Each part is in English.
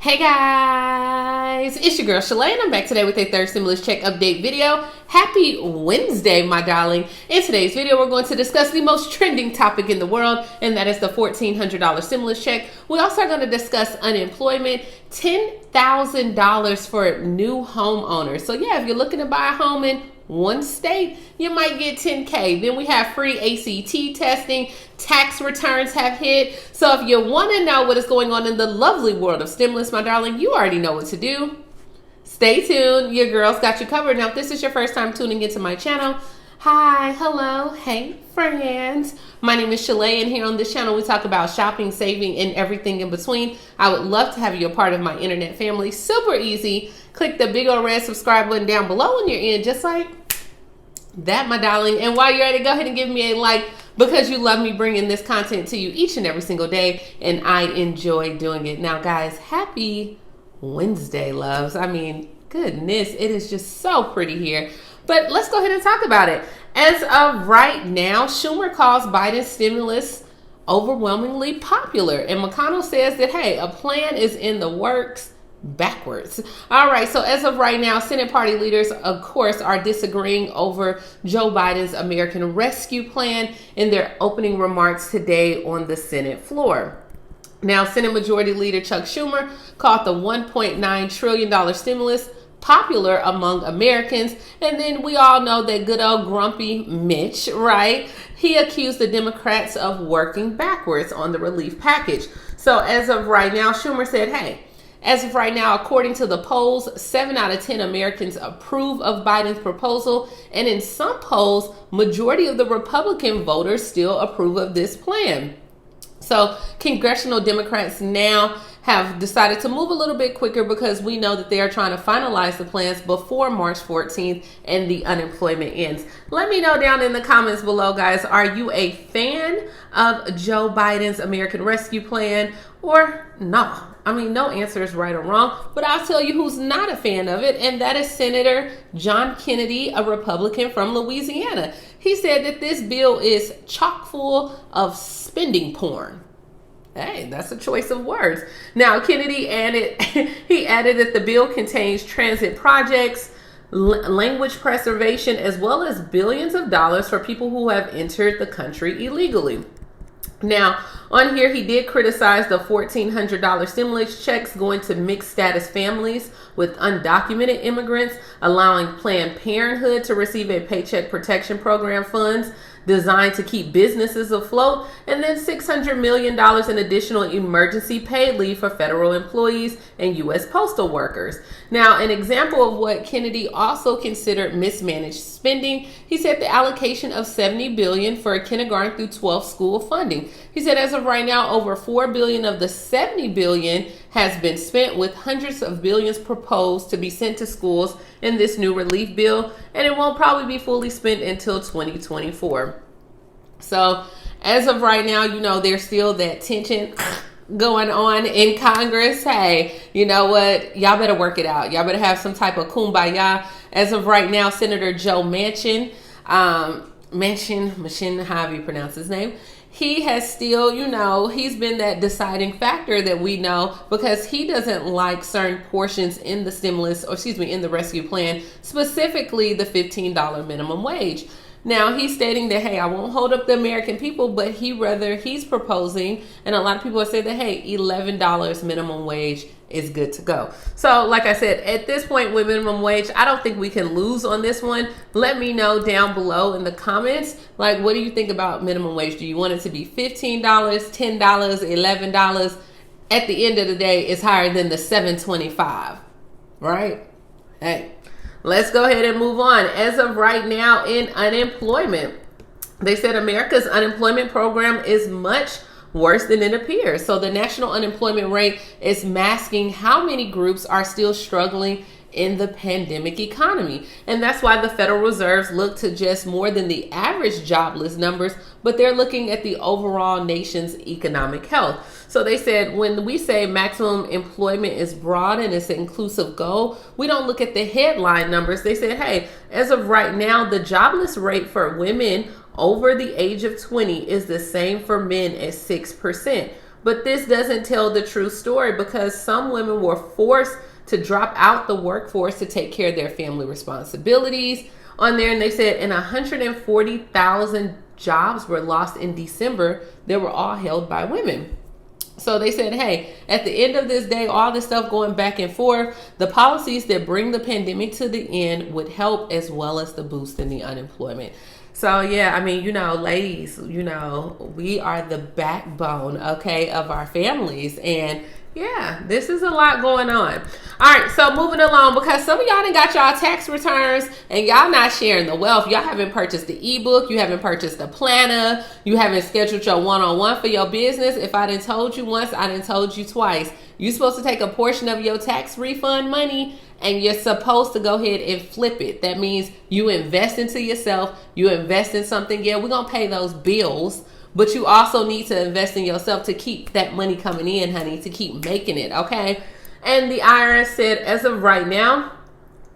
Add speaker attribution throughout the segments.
Speaker 1: Hey guys, it's your girl Shalae, and I'm back today with a third stimulus check update video. Happy Wednesday, my darling. In today's video, we're going to discuss the most trending topic in the world, and that is the $1,400 stimulus check. We also are going to discuss unemployment, $10,000 for new homeowners. So yeah, if you're looking to buy a home in one state, you might get 10K. Then we have free ACT testing. Tax returns have hit. So if you want to know what is going on in the lovely world of stimulus, my darling, you already know what to do. Stay tuned. Your girl's got you covered. Now, if this is your first time tuning into my channel, hi, hello, hey, friends. My name is Shalae, and here on this channel, we talk about shopping, saving, and everything in between. I would love to have you a part of my internet family. Super easy. Click the big old red subscribe button down below when you're in, just like that, my darling. And while you're at it, go ahead and give me a like, because you love me bringing this content to you each and every single day, and I enjoy doing it. Now, guys, happy Wednesday, loves. I mean, goodness, it is just so pretty here. But let's go ahead and talk about it. As of right now, Schumer calls Biden's stimulus overwhelmingly popular, and McConnell says that, hey, a plan is in the works. Backwards. All right, so as of right now, Senate party leaders, of course, are disagreeing over Joe Biden's American Rescue Plan in their opening remarks today on the Senate floor. Now, Senate Majority Leader Chuck Schumer called the $1.9 trillion stimulus popular among Americans. And then we all know that good old grumpy Mitch, right? He accused the Democrats of working backwards on the relief package. So as of right now, Schumer said, hey, as of right now, according to the polls, 7 out of 10 Americans approve of Biden's proposal. And in some polls, majority of the Republican voters still approve of this plan. So congressional Democrats now have decided to move a little bit quicker, because we know that they are trying to finalize the plans before March 14th and the unemployment ends. Let me know down in the comments below, guys. Are you a fan of Joe Biden's American Rescue Plan or no? I mean, no answer is right or wrong, but I'll tell you who's not a fan of it, and that is Senator John Kennedy, a Republican from Louisiana. He said that this bill is chock full of spending porn. Hey, that's a choice of words. Now, Kennedy added, he added that the bill contains transit projects, language preservation, as well as billions of dollars for people who have entered the country illegally. Now, on here, he did criticize the $1,400 stimulus checks going to mixed status families with undocumented immigrants, allowing Planned Parenthood to receive a Paycheck Protection Program funds designed to keep businesses afloat, and then $600 million in additional emergency paid leave for federal employees and U.S. postal workers. Now, an example of what Kennedy also considered mismanaged spending, he said the allocation of $70 billion for kindergarten through 12th school funding. He said as of right now, over $4 billion of the $70 billion has been spent, with hundreds of billions proposed to be sent to schools in this new relief bill, and it won't probably be fully spent until 2024. So as of right now, you know, there's still that tension going on in Congress. Hey, you know what? Y'all better work it out. Y'all better have some type of kumbaya. As of right now, Senator Joe Manchin, however you pronounce his name, he has still, you know, he's been that deciding factor that we know, because he doesn't like certain portions in the stimulus, or excuse me, in the rescue plan, specifically the $15 minimum wage. Now, he's stating that, hey, I won't hold up the American people, but he's proposing, and a lot of people have said that, hey, $11 minimum wage is good to go. So, like I said, at this point with minimum wage, I don't think we can lose on this one. Let me know down below in the comments, like, what do you think about minimum wage? Do you want it to be $15, $10, $11? At the end of the day, it's higher than the $7.25, right? Hey. Let's go ahead and move on. As of right now in unemployment, they said America's unemployment program is much worse than it appears. So the national unemployment rate is masking how many groups are still struggling in the pandemic economy. And that's why the Federal Reserves look to just more than the average jobless numbers, but they're looking at the overall nation's economic health. So they said when we say maximum employment is broad and it's an inclusive goal, we don't look at the headline numbers. They said, hey, as of right now, the jobless rate for women over the age of 20 is the same for men at 6%. But this doesn't tell the true story, because some women were forced to drop out the workforce to take care of their family responsibilities on there. And they said, and 140,000 jobs were lost in December that were all held by women. So they said, hey, at the end of this day, all this stuff going back and forth, the policies that bring the pandemic to the end would help, as well as the boost in the unemployment. So yeah, I mean, ladies, we are the backbone, okay, of our families. And yeah, this is a lot going on. All right, so moving along, because some of y'all done got y'all tax returns and y'all not sharing the wealth. Y'all haven't purchased the ebook. You haven't purchased the planner. You haven't scheduled your one-on-one for your business. If I done told you once, I done told you twice. You're supposed to take a portion of your tax refund money and you're supposed to go ahead and flip it. That means you invest into yourself. You invest in something. Yeah, we're going to pay those bills. But you also need to invest in yourself to keep that money coming in, honey, to keep making it, okay? And the IRS said, as of right now,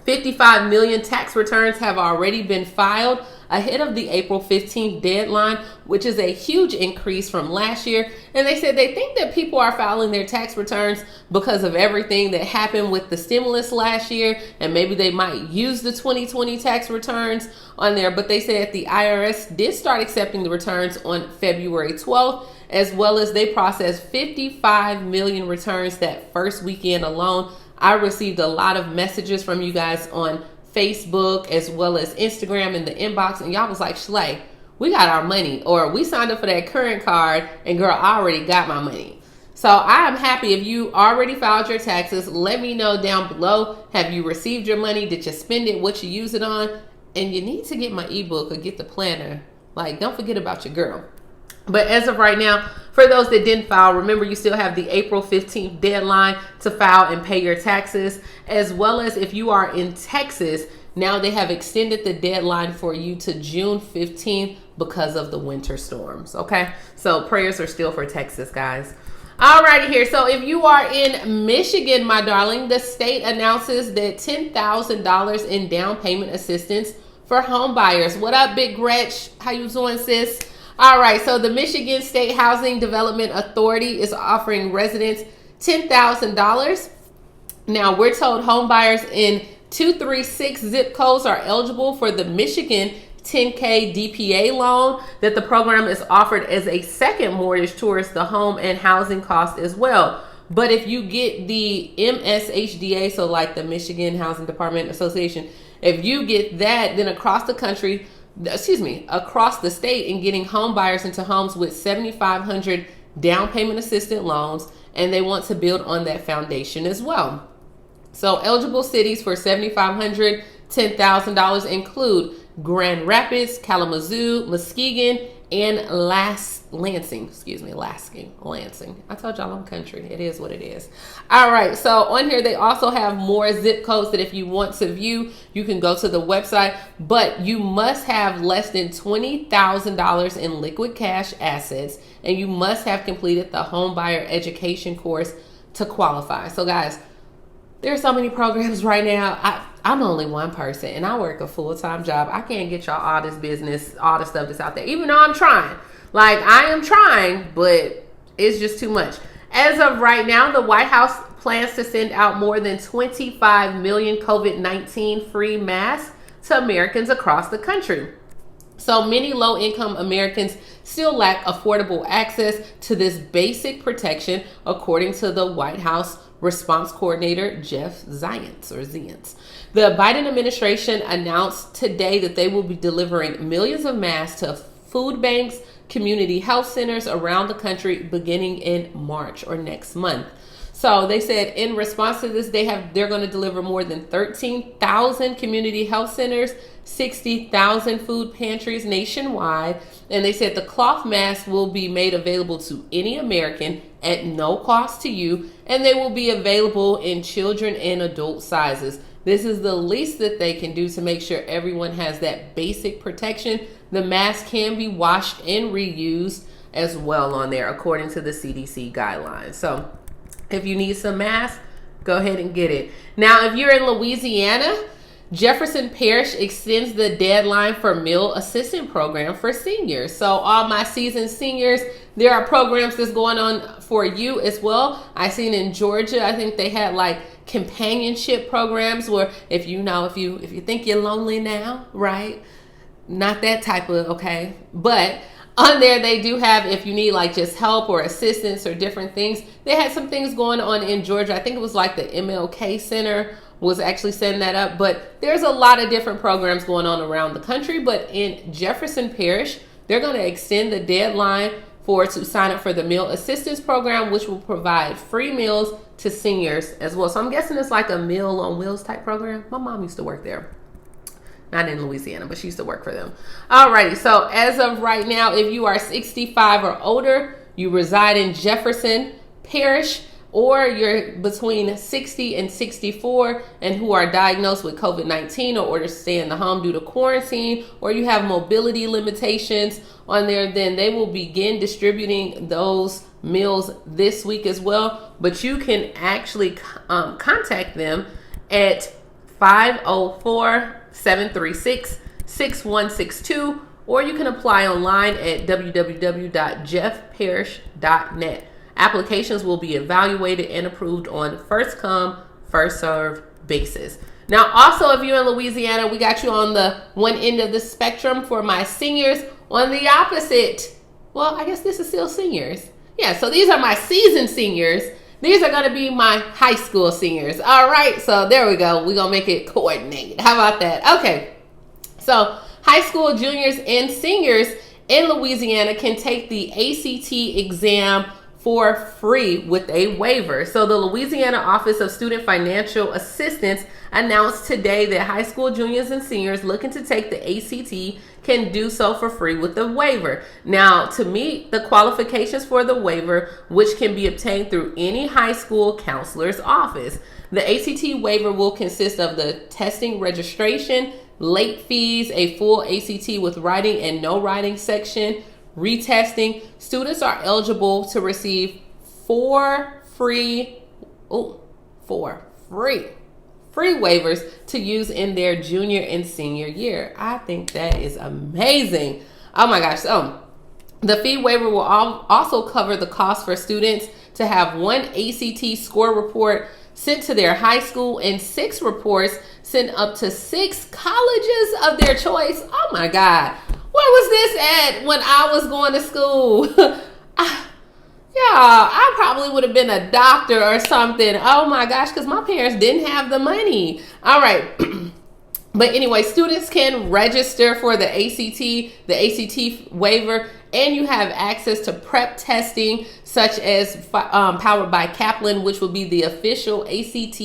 Speaker 1: 55 million tax returns have already been filed ahead of the April 15th deadline, which is a huge increase from last year. And they said they think that people are filing their tax returns because of everything that happened with the stimulus last year, and maybe they might use the 2020 tax returns on there. But they said the IRS did start accepting the returns on February 12th, as well as they processed 55 million returns that first weekend alone. I received a lot of messages from you guys on Facebook as well as Instagram in the inbox, and y'all was like, Shalae, we got our money, or we signed up for that current card and girl, I already got my money. So I am happy. If you already filed your taxes, let me know down below. Have you received your money? Did you spend it? What you use it on? And you need to get my ebook or get the planner. Like, don't forget about your girl. But as of right now, for those that didn't file, remember you still have the April 15th deadline to file and pay your taxes, as well as if you are in Texas, now they have extended the deadline for you to June 15th because of the winter storms, okay? So prayers are still for Texas, guys. Alrighty here, so if you are in Michigan, my darling, the state announces that $10,000 in down payment assistance for home buyers. What up, Big Gretch? How you doing, sis? All right, so the Michigan State Housing Development Authority is offering residents $10,000. Now, we're told home buyers in 236 zip codes are eligible for the Michigan 10K DPA loan, that the program is offered as a second mortgage towards the home and housing cost as well. But if you get the MSHDA, so like the Michigan Housing Department Association, if you get that, then across the country, across the state, and getting home buyers into homes with 7,500 down payment assistant loans, and they want to build on that foundation as well. So eligible cities for $7,500, $10,000 include Grand Rapids, Kalamazoo, Muskegon, and Lansing. Lansing. I told y'all I'm country. It is what it is. All right. So on here, they also have more zip codes that if you want to view, you can go to the website, but you must have less than $20,000 in liquid cash assets, and you must have completed the home buyer education course to qualify. So guys, there are so many programs right now. I'm only one person and I work a full-time job. I can't get y'all all this business, all the stuff that's out there, even though I'm trying. Like, I am trying, but it's just too much. As of right now, the White House plans to send out more than 25 million COVID-19 free masks to Americans across the country. So many low-income Americans still lack affordable access to this basic protection, according to the White House Response Coordinator Jeff Zients. The Biden administration announced today that they will be delivering millions of masks to food banks, community health centers around the country beginning in March or next month. So they said in response to this, they're going to deliver more than 13,000 community health centers, 60,000 food pantries nationwide. And they said the cloth mask will be made available to any American at no cost to you, and they will be available in children and adult sizes. This is the least that they can do to make sure everyone has that basic protection. The mask can be washed and reused as well on there, according to the CDC guidelines. So if you need some masks, go ahead and get it. Now, if you're in Louisiana, Jefferson Parish extends the deadline for meal assistant program for seniors. So all my seasoned seniors, there are programs that's going on for you as well. I seen in Georgia, I think they had like companionship programs where if you think you're lonely now, right? Not that type of, okay. But on there, they do have, if you need like just help or assistance or different things, they had some things going on in Georgia. I think it was like the MLK Center was actually setting that up. But there's a lot of different programs going on around the country. But in Jefferson Parish, they're going to extend the deadline to sign up for the meal assistance program, which will provide free meals to seniors as well. So I'm guessing it's like a Meal on Wheels type program. My mom used to work there. Not in Louisiana, but she used to work for them. Alrighty, so as of right now, if you are 65 or older, you reside in Jefferson Parish, or you're between 60 and 64 and who are diagnosed with COVID-19 or ordered to stay in the home due to quarantine, or you have mobility limitations on there, then they will begin distributing those meals this week as well. But you can actually contact them at 504-736-6162, or you can apply online at www.jeffparish.net. Applications will be evaluated and approved on first come, first serve basis. Now, also, if you're in Louisiana, we got you on the one end of the spectrum for my seniors. On the opposite, well, I guess this is still seniors. Yeah, so these are my seasoned seniors. These are going to be my high school seniors. All right, so there we go. We're going to make it coordinated. How about that? Okay, so high school juniors and seniors in Louisiana can take the ACT exam for free with a waiver. So the Louisiana Office of Student Financial Assistance announced today that high school juniors and seniors looking to take the ACT can do so for free with a waiver. Now, to meet the qualifications for the waiver, which can be obtained through any high school counselor's office, the ACT waiver will consist of the testing registration, late fees, a full ACT with writing and no writing section, retesting. Students are eligible to receive four free waivers to use in their junior and senior year. I think that is amazing. Oh my gosh. So the fee waiver will also cover the cost for students to have one ACT score report sent to their high school and 6 reports sent up to 6 colleges of their choice. Oh my God. Where was this at when I was going to school? I probably would have been a doctor or something. Oh my gosh, because my parents didn't have the money. All right. But anyway, students can register for the ACT waiver, and you have access to prep testing such as powered by Kaplan, which will be the official ACT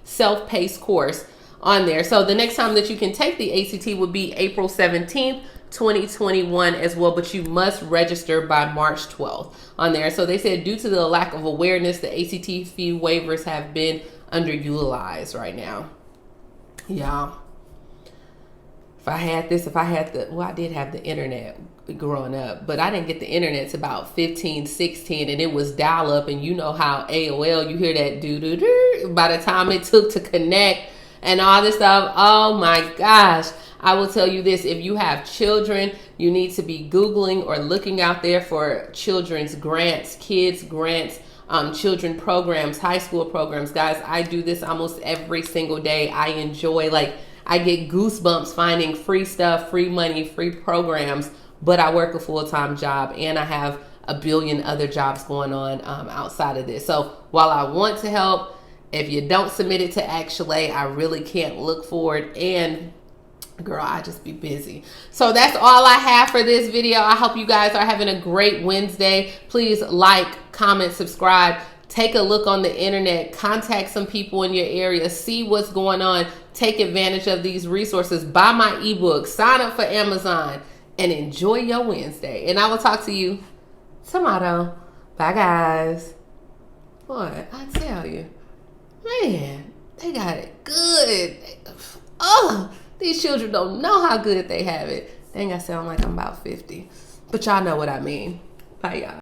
Speaker 1: self-paced course on there. So the next time that you can take the ACT would be April 17th, 2021 as well, but you must register by March 12th on there. So they said due to the lack of awareness, the ACT fee waivers have been underutilized right now. Yeah. I did have the internet growing up, but I didn't get the internet to about 15, 16, and it was dial up, and you know how AOL, you hear that doo-doo-doo by the time it took to connect and all this stuff. Oh my gosh. I will tell you this, if you have children, you need to be Googling or looking out there for children's grants, kids grants, children programs, high school programs. Guys, I do this almost every single day. I enjoy, I get goosebumps finding free stuff, free money, free programs, but I work a full-time job and I have a billion other jobs going on outside of this. So while I want to help, if you don't submit it to Ask Shalae, I really can't look for it, and girl, I just be busy. So that's all I have for this video. I hope you guys are having a great Wednesday. Please like, comment, subscribe. Take a look on the internet. Contact some people in your area. See what's going on. Take advantage of these resources. Buy my ebook. Sign up for Amazon. And enjoy your Wednesday. And I will talk to you tomorrow. Bye, guys. Boy, I tell you. Man, they got it good. Oh, these children don't know how good they have it. Dang, I sound like I'm about 50. But y'all know what I mean. Bye, y'all.